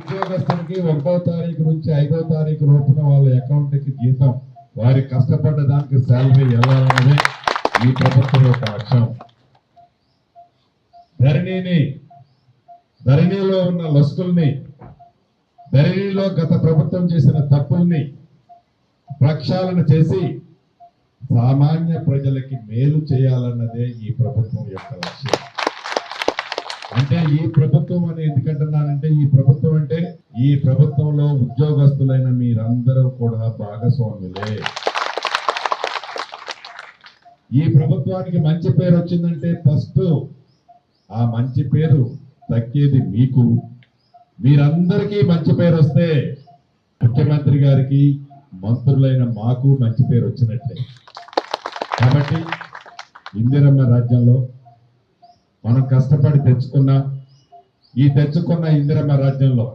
ఉద్యోగస్తులకి 1వ తారీఖు నుంచి 5వ తారీఖు లోపున వాళ్ళ అకౌంట్కి జీతం వారి కష్టపడ్డ దానికి శాలరీ వెళ్ళాలన్నదే ఈ ప్రభుత్వం యొక్క లక్ష్యం. ధరణిలో ఉన్న లొసుకుల్ని, ధరణిలో గత ప్రభుత్వం చేసిన తప్పుల్ని ప్రక్షాళన చేసి సామాన్య ప్రజలకి మేలు చేయాలన్నదే ఈ ప్రభుత్వం యొక్క లక్ష్యం. అంటే ఈ ప్రభుత్వం అని ఎందుకంటున్నానంటే, ఈ ప్రభుత్వంలో ఉద్యోగస్తులైన మీరందరూ కూడా భాగస్వాములే. ఈ ప్రభుత్వానికి మంచి పేరు వచ్చిందంటే ఫస్ట్ ఆ మంచి పేరు దక్కేది మీకు. మీరందరికీ మంచి పేరు వస్తే ముఖ్యమంత్రి గారికి, మంత్రులైన మాకు మంచి పేరు వచ్చినట్లే. కాబట్టి ఇందిరమ్మ రాజ్యంలో మనం కష్టపడి తెచ్చుకున్న ఇందిరమ్మ రాజ్యంలో